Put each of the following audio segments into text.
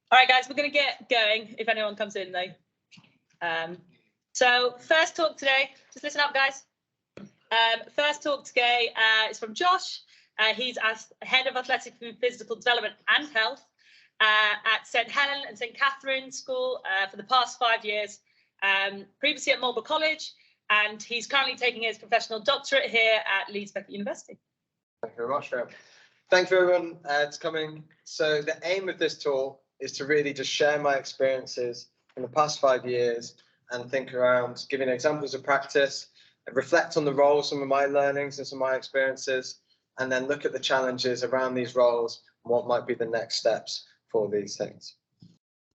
All right, guys, we're going to get going if anyone comes in, though. So first talk today, just listen up, guys. First talk today is from Josh. He's as head of athletic and physical development and health at St Helen and St Katherine School for the past 5 years, previously at Marlborough College, and he's currently taking his professional doctorate here at Leeds Beckett University. Thank you very much, Graham. Thank you everyone for coming. So the aim of this talk is to really just share my experiences in the past 5 years and think around giving examples of practice, reflect on the role, some of my learnings and some of my experiences, and then look at the challenges around these roles and what might be the next steps for these things.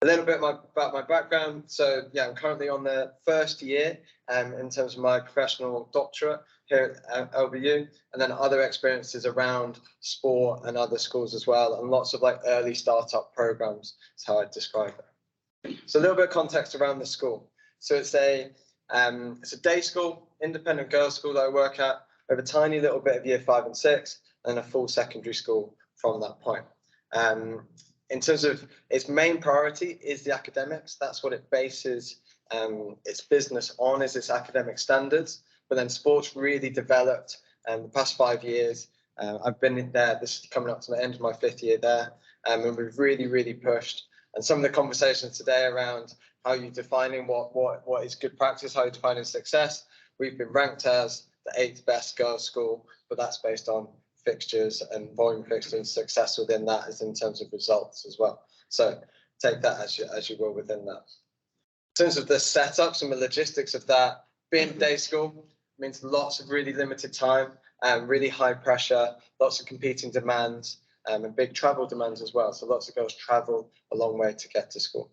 A little bit about my background. So yeah, I'm currently on the first year in terms of my professional doctorate here at LBU, and then other experiences around sport and other schools as well, and lots of like early startup programs is how I describe it. So a little bit of context around the school. So it's a day school, independent girls' school that I work at. We have a tiny little bit of year 5 and 6, and a full secondary school from that point. In terms of its main priority is the academics. That's what it bases its business on, is its academic standards. But then sports really developed the past 5 years. I've been in there, this is coming up to the end of my 5th year there, and we've really pushed. And some of the conversations today around how you're defining what is good practice, how you're defining success. We've been ranked as the 8th best girls' school, but that's based on fixtures and volume fixtures, success within that is in terms of results as well. So take that as you will within that. In terms of the setups and the logistics of that, being day school means lots of really limited time and really high pressure, lots of competing demands and big travel demands as well. So lots of girls travel a long way to get to school.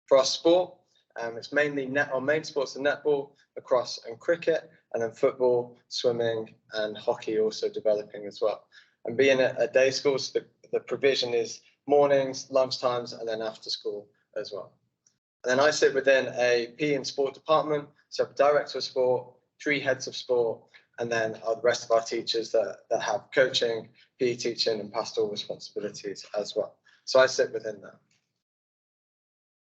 For our sport, it's mainly our main sports are netball, lacrosse and cricket, and then football, swimming and hockey also developing as well. And being a day school, so the provision is mornings, lunchtimes, and then after school as well. And then I sit within a PE and sport department, so I'm director of sport, 3 heads of sport, and then the rest of our teachers that have coaching, PE teaching and pastoral responsibilities as well. So I sit within that.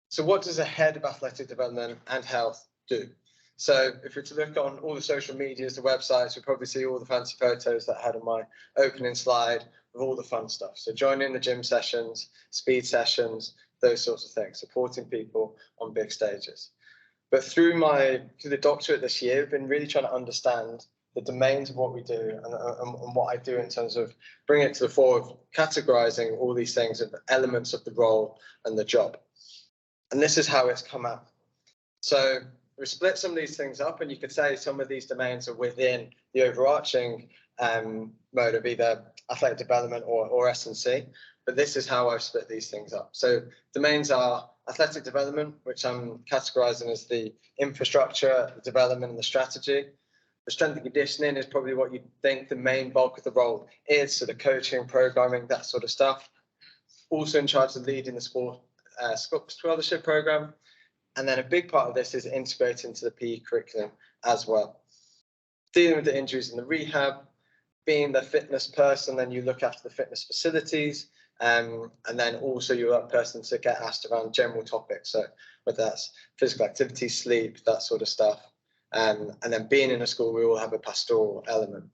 So what does a head of athletic development and health do? So if you're to look on all the social medias, the websites, you'll probably see all the fancy photos that I had on my opening slide of all the fun stuff. So joining the gym sessions, speed sessions, those sorts of things, supporting people on big stages. But through the doctorate this year, I've been really trying to understand the domains of what we do and what I do in terms of bringing it to the fore of categorizing all these things of elements of the role and the job. And this is how it's come out. So we split some of these things up, and you could say some of these domains are within the overarching mode of either athletic development or S&C, but this is how I've split these things up. So domains are athletic development, which I'm categorizing as the infrastructure, the development and the strategy. The strength and conditioning is probably what you think the main bulk of the role is, so the coaching, programming, that sort of stuff. Also in charge of leading the sport scholarship program. And then a big part of this is integrating into the PE curriculum as well. Dealing with the injuries in the rehab, being the fitness person, then you look after the fitness facilities, and then also you're that person to get asked around general topics. So whether that's physical activity, sleep, that sort of stuff. And then being in a school, we all have a pastoral element.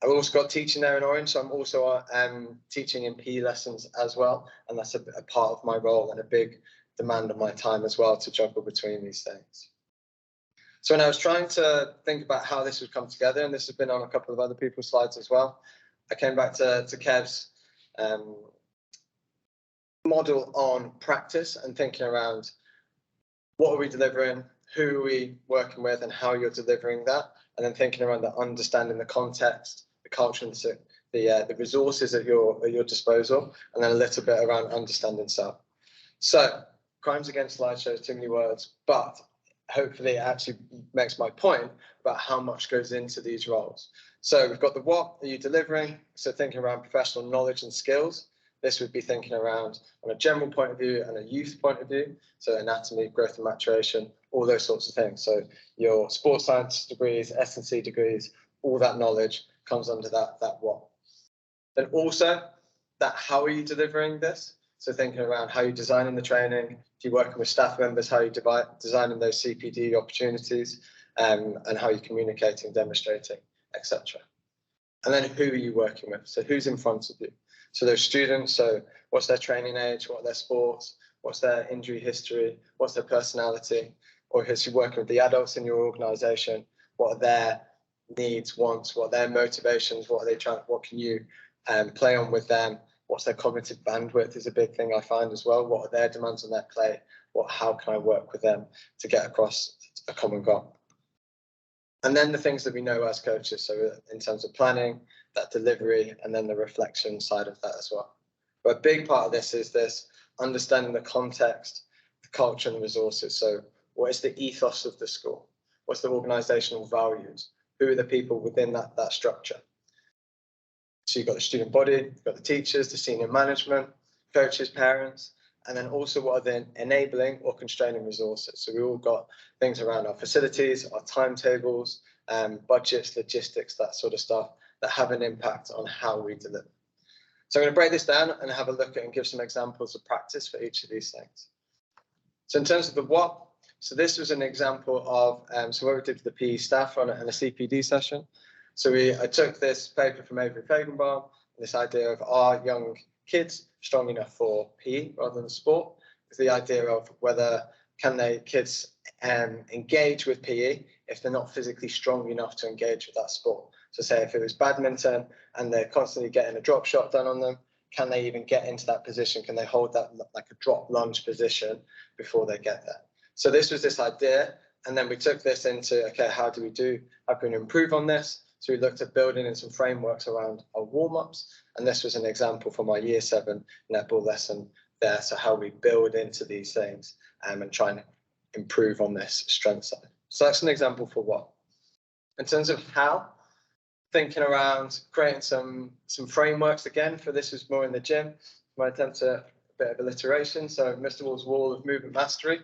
I've also got teaching there in Orange, so I'm also teaching in PE lessons as well, and that's a part of my role and a big demand of my time as well to juggle between these things. So when I was trying to think about how this would come together, and this has been on a couple of other people's slides as well, I came back to Kev's model on practice and thinking around what are we delivering, who are we working with, and how you're delivering that, and then thinking around the understanding the context, the culture, and the resources at your disposal, and then a little bit around understanding self. So crimes against slideshows, too many words, but hopefully it actually makes my point about how much goes into these roles. So we've got the what are you delivering, so thinking around professional knowledge and skills. This would be thinking around on a general point of view and a youth point of view, so anatomy, growth and maturation, all those sorts of things. So your sports science degrees, S&C degrees, all that knowledge comes under that what. Then also that how are you delivering this? So thinking around how you're designing the training, if you're working with staff members, how you're designing those CPD opportunities, and how you're communicating, demonstrating, etc. And then who are you working with? So who's in front of you? So those students, so what's their training age, what are their sports, what's their injury history, what's their personality, or if you're working with the adults in your organisation, what are their needs, wants, what are their motivations, what are they trying, what can you play on with them, what's their cognitive bandwidth is a big thing I find as well, what are their demands on their play, how can I work with them to get across a common goal. And then the things that we know as coaches, so in terms of planning, that delivery, and then the reflection side of that as well. But a big part of this is this understanding the context, the culture and the resources. So what is the ethos of the school? What's the organizational values? Who are the people within that structure? So you've got the student body, you've got the teachers, the senior management, coaches, parents, and then also what are the enabling or constraining resources. So we've all got things around our facilities, our timetables, budgets, logistics, that sort of stuff that have an impact on how we deliver. So I'm going to break this down and have a look at and give some examples of practice for each of these things. So in terms of the what, so this was an example of, so what we did with the PE staff on a CPD session. So I took this paper from Avery Fagenbaum, this idea of are young kids strong enough for PE rather than sport, with the idea of whether kids engage with PE if they're not physically strong enough to engage with that sport. So say if it was badminton and they're constantly getting a drop shot done on them, can they even get into that position? Can they hold that like a drop lunge position before they get there? So this was this idea, and then we took this into, okay, how can we improve on this? So we looked at building in some frameworks around our warm-ups, and this was an example from our Year 7 netball lesson there, so how we build into these things and try and improve on this strength side. So that's an example for what. In terms of how, thinking around creating some frameworks again, for this is more in the gym. My attempt at a bit of alliteration, so Mr. Wall's Wall of Movement Mastery.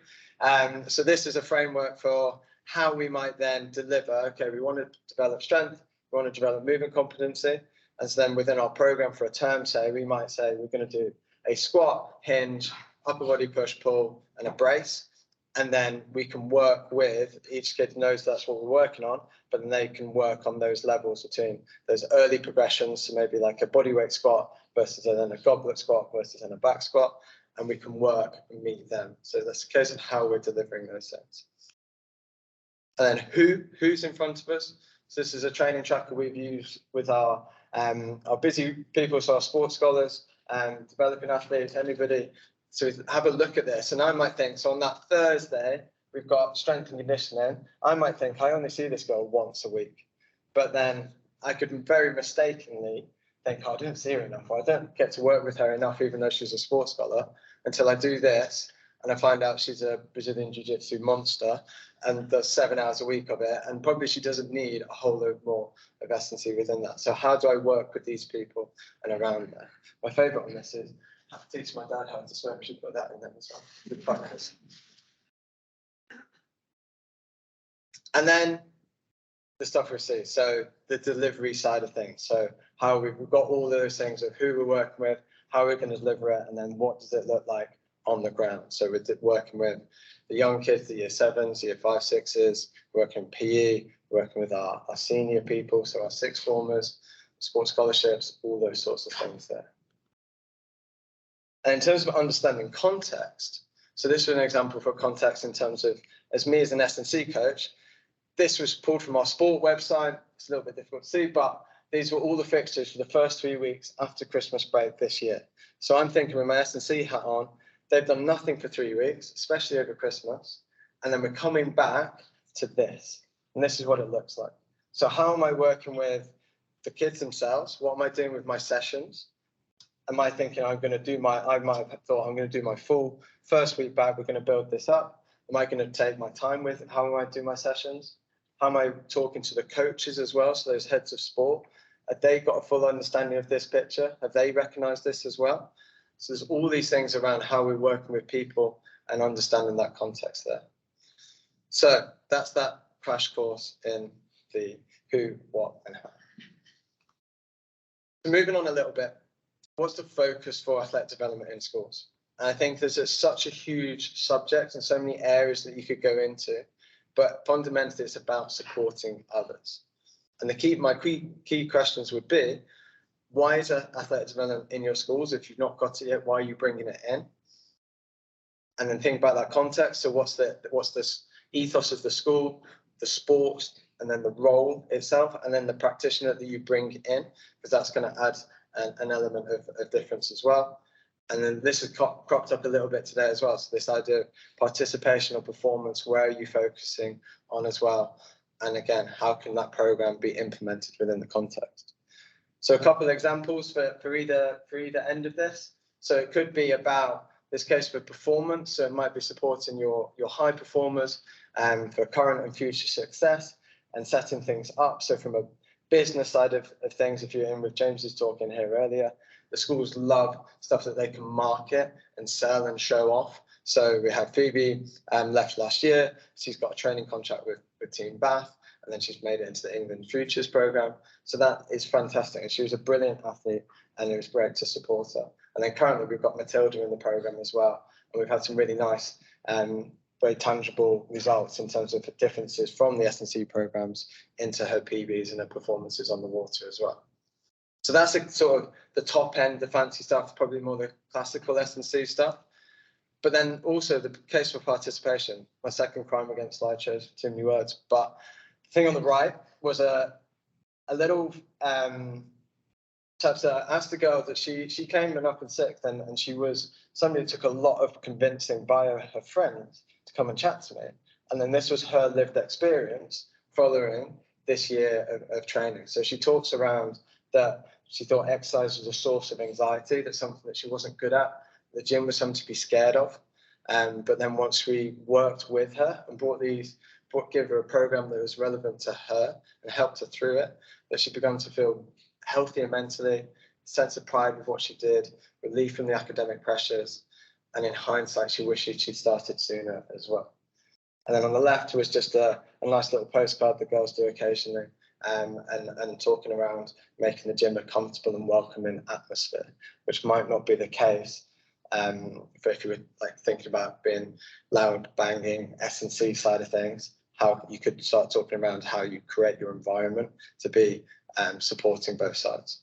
So this is a framework for how we might then deliver, okay, we want to develop strength, we want to develop movement competency, and so then within our program for a term, we might say we're going to do a squat, hinge, upper body push, pull, and a brace. And then we can work with, each kid knows that's what we're working on, but then they can work on those levels between those early progressions, so maybe like a bodyweight squat versus then a goblet squat versus then a back squat, and we can work and meet them. So that's a case of how we're delivering those things. And then who's in front of us? So this is a training tracker we've used with our busy people, so our sports scholars, developing athletes, anybody. So we have a look at this, and I might think, so on that Thursday, we've got strength and conditioning. I might think I only see this girl once a week, but then I could very mistakenly think, oh, I didn't see her enough, or I don't get to work with her enough, even though she's a sports scholar, until I do this, and I find out she's a Brazilian Jiu-Jitsu monster, and does 7 hours a week of it, and probably she doesn't need a whole load more of S&C within that. So how do I work with these people and around there? My favourite on this is, I have to teach my dad how to swim. I should put that in there as well. Good practice. And then the stuff we see. So the delivery side of things. So how we've got all those things of who we're working with, how we're going to deliver it, and then what does it look like on the ground. So we're working with the young kids, the Year 7s, Year 5, 6s, working PE, working with our senior people, so our sixth formers, sports scholarships, all those sorts of things there. And in terms of understanding context, so this was an example for context in terms of, as me as an S&C coach, this was pulled from our sport website. It's a little bit difficult to see, but these were all the fixtures for the first 3 weeks after Christmas break this year. So I'm thinking with my S&C hat on, they've done nothing for 3 weeks, especially over Christmas. And then we're coming back to this. And this is what it looks like. So how am I working with the kids themselves? What am I doing with my sessions? Am I thinking I might have thought I'm going to do my full first week back, we're going to build this up. Am I going to take my time with how am I doing my sessions? How am I talking to the coaches as well? So those heads of sport, have they got a full understanding of this picture? Have they recognized this as well? So there's all these things around how we're working with people and understanding that context there. So that's that crash course in the who, what, and how. So moving on a little bit, what's the focus for athletic development in schools? And I think there's such a huge subject and so many areas that you could go into, but fundamentally it's about supporting others. And my key questions would be, why is athletic development in your schools? If you've not got it yet, why are you bringing it in? And then think about that context. So what's this ethos of the school, the sports, and then the role itself, and then the practitioner that you bring in, because that's going to add an element of difference as well. And then this has cropped up a little bit today as well. So this idea of participation or performance, where are you focusing on as well? And again, how can that program be implemented within the context? So a couple of examples for either end of this. So it could be about this case for performance. So it might be supporting your high performers for current and future success and setting things up. So from a business side of things, if you're in with James's talk in here earlier, the schools love stuff that they can market and sell and show off. So we had Phoebe left last year. She's got a training contract with Team Bath, and then she's made it into the England Futures program. So that is fantastic. And she was a brilliant athlete, and it was great to support her. And then currently we've got Matilda in the program as well. And we've had some really nice, very tangible results in terms of the differences from the S&C programs into her PBs and her performances on the water as well. So that's sort of the top end, the fancy stuff, probably more the classical S&C stuff. But then also the case for participation, my second crime against slideshows, too many words. But the thing on the right was a little chapter. I asked the girl that she came in up in sixth, and she was somebody that took a lot of convincing by her friends to come and chat to me. And then this was her lived experience following this year of training. So she talks around that she thought exercise was a source of anxiety, that's something that she wasn't good at. The gym was something to be scared of. But then once we worked with her and give her a program that was relevant to her and helped her through it, that she began to feel healthier mentally, sense of pride with what she did, relief from the academic pressures. And in hindsight, she wished she'd started sooner as well. And then on the left was just a nice little postcard that girls do occasionally, and talking around making the gym a comfortable and welcoming atmosphere, which might not be the case if you were like thinking about being loud, banging, S&C side of things. How you could start talking around how you create your environment to be supporting both sides.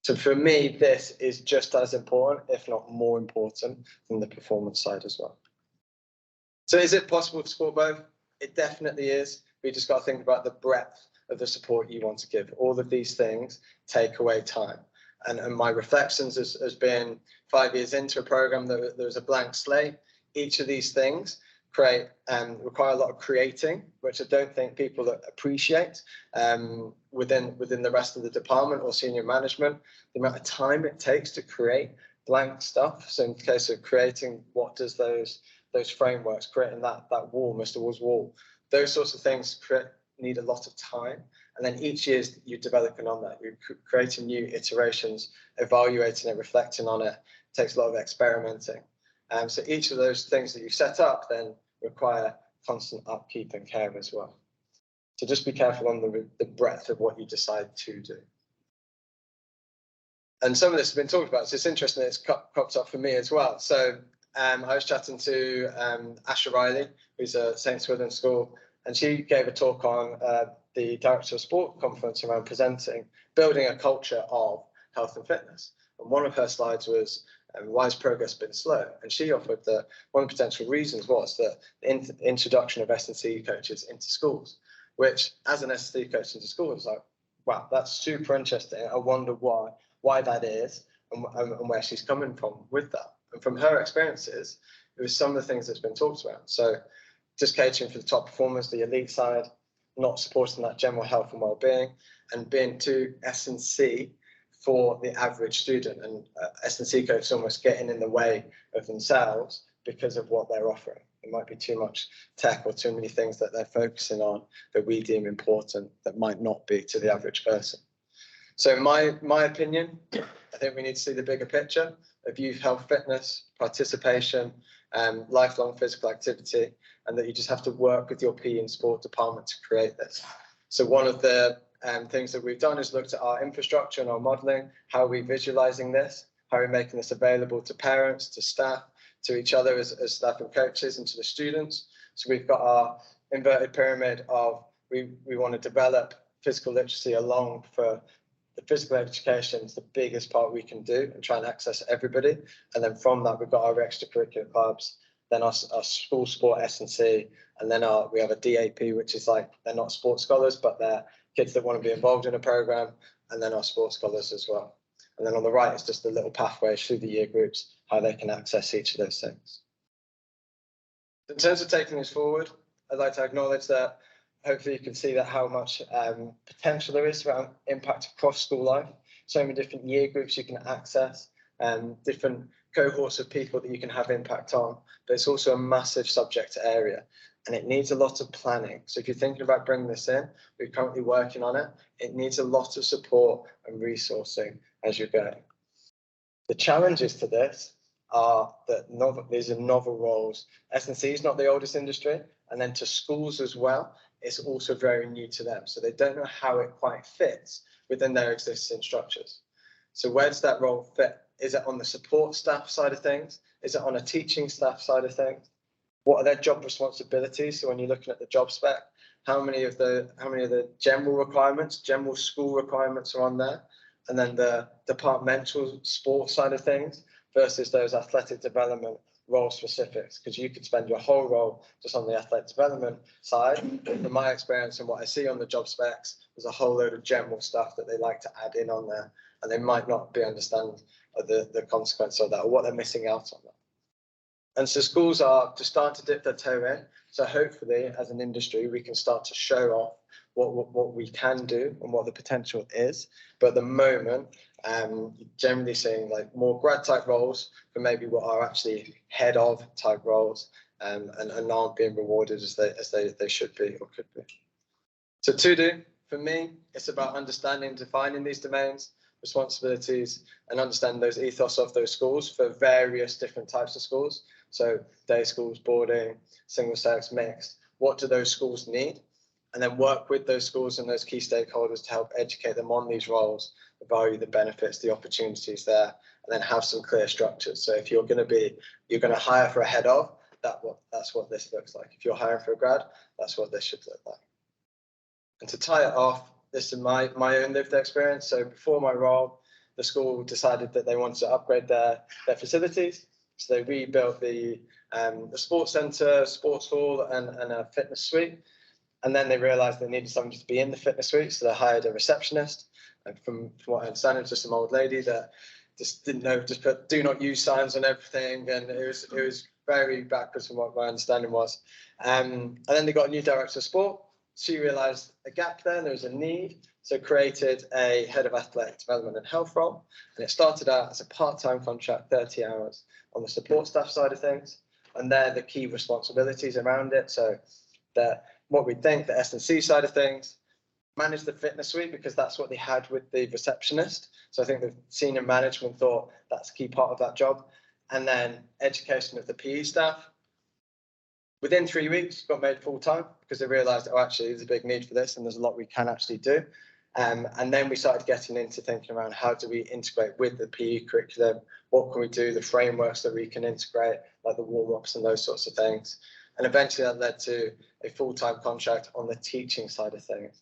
So for me, this is just as important, if not more important, than the performance side as well. So is it possible to support both? It definitely is. We just got to think about the breadth of the support you want to give. All of these things take away time. And my reflections has been 5 years into a program that there was a blank slate. Each of these things require a lot of creating, which I don't think people appreciate within the rest of the department or senior management. The amount of time it takes to create blank stuff. So in the case of creating, what does those frameworks, creating that wall, Mr. Wall's wall, those sorts of things need a lot of time. And then each year you're developing on that. You're creating new iterations, evaluating it, reflecting on it. It takes a lot of experimenting. So each of those things that you set up then require constant upkeep and care as well. So just be careful on the breadth of what you decide to do. And some of this has been talked about, so it's interesting that it's cropped up for me as well. So I was chatting to Asha Riley, who's at St. Swithin School, and she gave a talk on the Director of Sport conference around building a culture of health and fitness. And one of her slides was, why has progress been slow? And she offered that one of the potential reasons was that the introduction of S&C coaches into schools, which as an S&C coach into schools, was like, wow, that's super interesting. I wonder why that is and where she's coming from with that. And from her experiences, it was some of the things that's been talked about. So just catering for the top performers, the elite side, not supporting that general health and well-being, and being too S&C for the average student, and S&C coaches almost getting in the way of themselves because of what they're offering. It might be too much tech or too many things that they're focusing on that we deem important that might not be to the average person. So in my opinion, I think we need to see the bigger picture of youth health, fitness, participation, lifelong physical activity, and that you just have to work with your PE and sport department to create this. So one of the things that we've done is looked at our infrastructure and our modelling, how are we visualising this, How are we making this available to parents, to staff, to each other as staff and coaches, and to the students? So we've got our inverted pyramid of we want to develop physical literacy along for the physical education is the biggest part we can do and try and access everybody. And then from that, we've got our extracurricular clubs, then our school sport S&C, and then we have a DAP, which is like, they're not sports scholars, but they're kids that want to be involved in a program, and then our sports scholars as well. And then on the right, it's just the little pathways through the year groups, how they can access each of those things. In terms of taking this forward, I'd like to acknowledge that hopefully you can see that how much potential there is around impact across school life. So many different year groups you can access, different cohorts of people that you can have impact on, but it's also a massive subject area and it needs a lot of planning. So if you're thinking about bringing this in, we're currently working on it. It needs a lot of support and resourcing as you're going. The challenges to this are that these are novel roles. S&C is not the oldest industry, and then to schools as well, it's also very new to them. So they don't know how it quite fits within their existing structures. So where does that role fit? Is it on the support staff side of things? Is it on a teaching staff side of things? What are their job responsibilities? So when you're looking at the job spec, how many of the general requirements, general school requirements are on there? And then the departmental sport side of things versus those athletic development role specifics, because you could spend your whole role just on the athletic development side. From my experience and what I see on the job specs, there's a whole load of general stuff that they like to add in on there, and they might not be understand the consequence of that or what they're missing out on that. And so schools are to start to dip their toe in. So hopefully, as an industry, we can start to show off what we can do and what the potential is. But at the moment, generally seeing like more grad type roles for maybe what are actually head of type roles, and aren't being rewarded as they should be or could be. So to do, for me, it's about understanding, defining these domains, responsibilities, and understanding those ethos of those schools for various different types of schools. So day schools, boarding, single sex, mixed. What do those schools need? And then work with those schools and those key stakeholders to help educate them on these roles, the value, the benefits, the opportunities there, and then have some clear structures. So if you're going to hire for a head of, that's what this looks like. If you're hiring for a grad, that's what this should look like. And to tie it off, this is my own lived experience. So before my role, the school decided that they wanted to upgrade their facilities. So they rebuilt the sports centre, sports hall, and a fitness suite. And then they realised they needed somebody to be in the fitness suite, so they hired a receptionist. And from what I understand, it was just some old lady that just didn't know, just put "do not use" signs on everything, and it was very backwards from what my understanding was. And then they got a new director of sport. She realised a gap there, and there was a need, so created a head of athletic development and health role. And it started out as a part-time contract, 30 hours on the support staff side of things, and they're the key responsibilities around it. So that what we think, the S&C side of things, manage the fitness suite because that's what they had with the receptionist. So I think the senior management thought that's a key part of that job. And then education of the PE staff. Within 3 weeks, got made full-time because they realised, oh, actually, there's a big need for this and there's a lot we can actually do. And then we started getting into thinking around how do we integrate with the PE curriculum? What can we do? The frameworks that we can integrate, like the warm-ups and those sorts of things. And eventually that led to a full-time contract on the teaching side of things,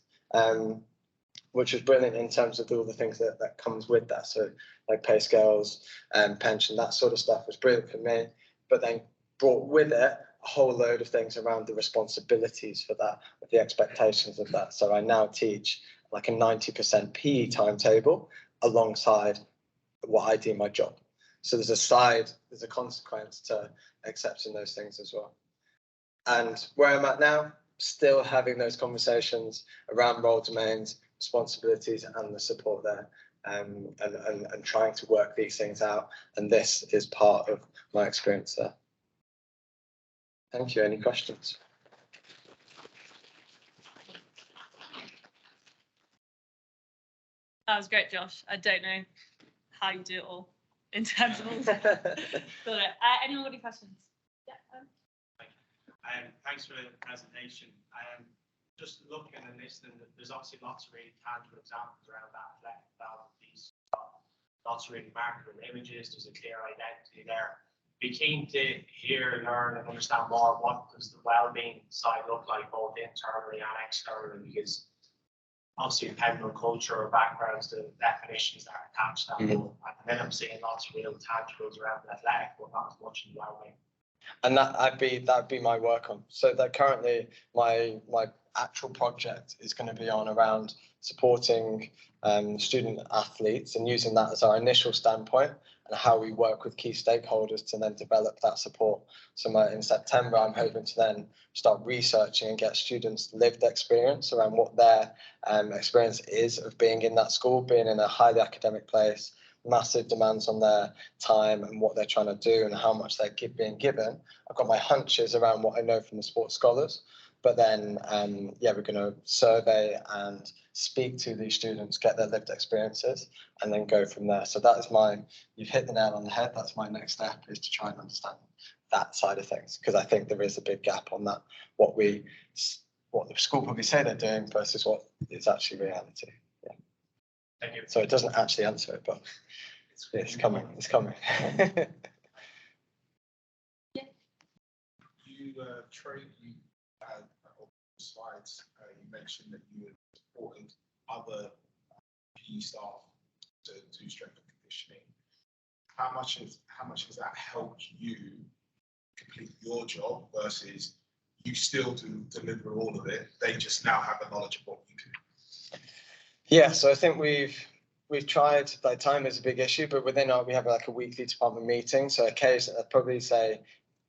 which was brilliant in terms of all the things that comes with that. So like pay scales and pension, that sort of stuff was brilliant for me, but then brought with it a whole load of things around the responsibilities for that, the expectations of that. So I now teach like a 90% PE timetable alongside what I do my job. So there's a consequence to accepting those things as well. And where I'm at now, still having those conversations around role domains, responsibilities, and the support there, and trying to work these things out. And this is part of my experience there. Thank you. Any questions? That was great, Josh. I don't know how you do it all in terms of all that. Anyone got any questions? Yeah. Thanks for the presentation. Just looking and listening, there's obviously lots of really tangible examples around that athletic development piece. lots of really marketable images. There's a clear identity there. Be keen to hear, learn, and understand more. What does the well-being side look like, both internally and externally? Because obviously, depending on culture or backgrounds, the definitions that are attached to that. At the minute, I'm seeing lots of real tangibles around the athletic, but not as much in the well-being. And that'd be my work on. So that currently my actual project is going to be on around supporting student athletes and using that as our initial standpoint and how we work with key stakeholders to then develop that support. So in September, I'm hoping to then start researching and get students' lived experience around what their experience is of being in that school, being in a highly academic place, massive demands on their time and what they're trying to do and how much they're being given. I've got my hunches around what I know from the sports scholars, but then, we're going to survey and speak to these students, get their lived experiences, and then go from there. So that is you've hit the nail on the head. That's my next step, is to try and understand that side of things, because I think there is a big gap on that, what the school probably say they're doing versus what is actually reality. Yeah. Thank you. So it doesn't actually answer it, but it's coming. It's coming. You had on slides. You mentioned that you had supported other PE staff to do strength and conditioning. How much has that helped you complete your job versus you still do deliver all of it? They just now have the knowledge of what you do. Yeah, so I think we've tried. Like, time is a big issue, but within we have like a weekly department meeting. So occasionally, I'd probably say,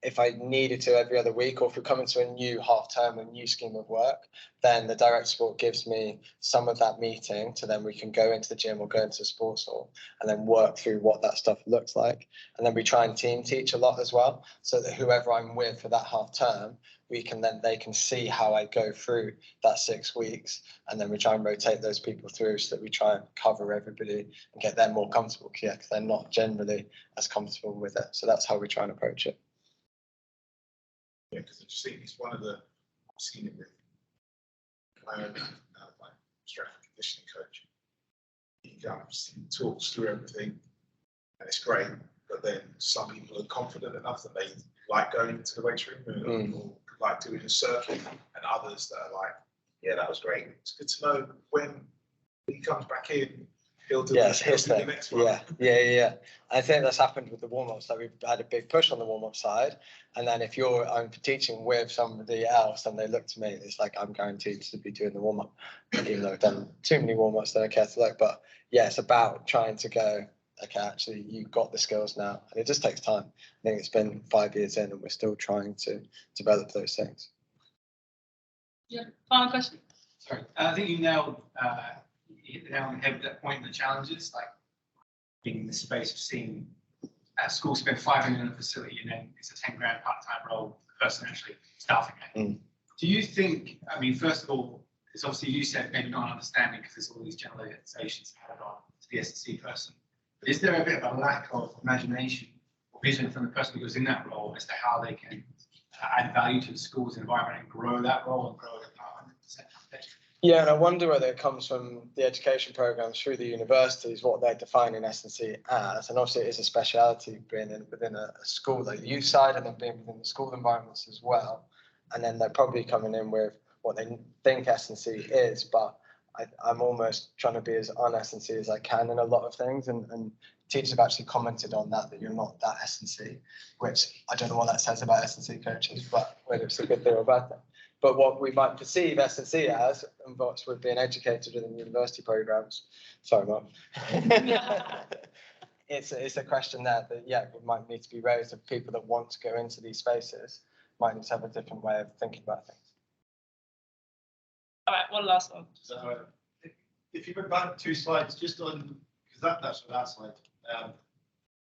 if I needed to every other week, or if we're coming to a new half term, a new scheme of work, then the direct support gives me some of that meeting to then we can go into the gym or go into the sports hall and then work through what that stuff looks like. And then we try and team teach a lot as well, so that whoever I'm with for that half term, they can see how I go through that 6 weeks. And then we try and rotate those people through so that we try and cover everybody and get them more comfortable, because they're not generally as comfortable with it. So that's how we try and approach it. Yeah, because I just think it's one of the, I've seen it with my own my strength and conditioning coach. He comes, he talks through everything, and it's great. But then some people are confident enough that they like going into the weight room or like doing a circuit, and others that are like, yeah, that was great. It's good to know when he comes back in, he'll do, the next one. Yeah. I think that's happened with the warm-ups. Like, we've had a big push on the warm-up side, and then if I'm teaching with somebody else and they look to me, it's like I'm guaranteed to be doing the warm-up, even though I've done too many warm-ups that I care to look. But yeah, it's about trying to go, okay, actually, you've got the skills now, and it just takes time. I think it's been 5 years in, and we're still trying to develop those things. Yeah, final question. Sorry, I think you nailed hit the nail on the head with that point in the challenges, like being in the space of seeing a school spend $5 million on a facility and then it's a 10 grand part-time role, the person actually staffing it. Do you think, I mean, first of all, it's obviously, you said maybe not understanding because there's all these generalizations added on to the S&C person, but is there a bit of a lack of imagination or vision from the person who goes in that role as to how they can add value to the school's environment and grow that role and grow a department? Yeah, and I wonder whether it comes from the education programs through the universities, what they're defining S&C as. And obviously it is a speciality being within a school, the youth side, and then being within the school environments as well. And then they're probably coming in with what they think S&C is, but I'm almost trying to be as un-S&C as I can in a lot of things. And teachers have actually commented on that you're not that S&C, which I don't know what that says about S&C coaches, but whether it's a good thing or a bad thing. But what we might perceive S&C as, and what's with being educated within university programs, sorry, Mum, it's a question there that, it might need to be raised of people that want to go into these spaces, might need to have a different way of thinking about things. All right, one last one. So if you went back 2 slides, just on, because that's for that slide.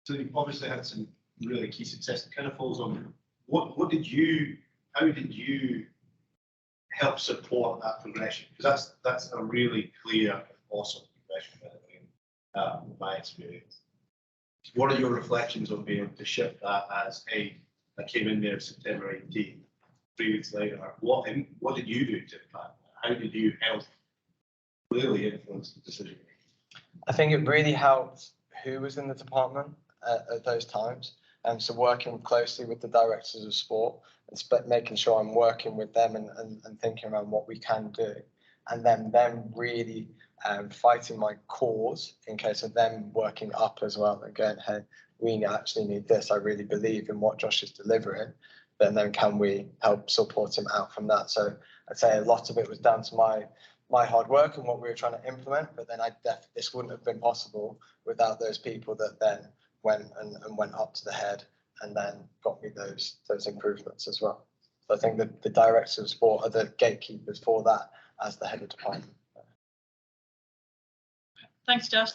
So you've obviously had some really key success. It kind of falls on how did you help support that progression? Because that's a really clear, awesome progression in my experience. What are your reflections on being able to shift that as, hey, I came in there September 18th, 3 weeks later, what did you do to impact that? How did you help really influence the decision making? I think it really helped who was in the department at those times. And so working closely with the directors of sport and making sure I'm working with them and thinking around what we can do. And then them really fighting my cause in case of them working up as well. Again, hey, we actually need this. I really believe in what Josh is delivering. Then can we help support him out from that? So I'd say a lot of it was down to my hard work and what we were trying to implement. But then this wouldn't have been possible without those people that then went up to the head and then got me those improvements as well. So I think that the directors of sport are the gatekeepers for that as the head of department. Thanks, Josh.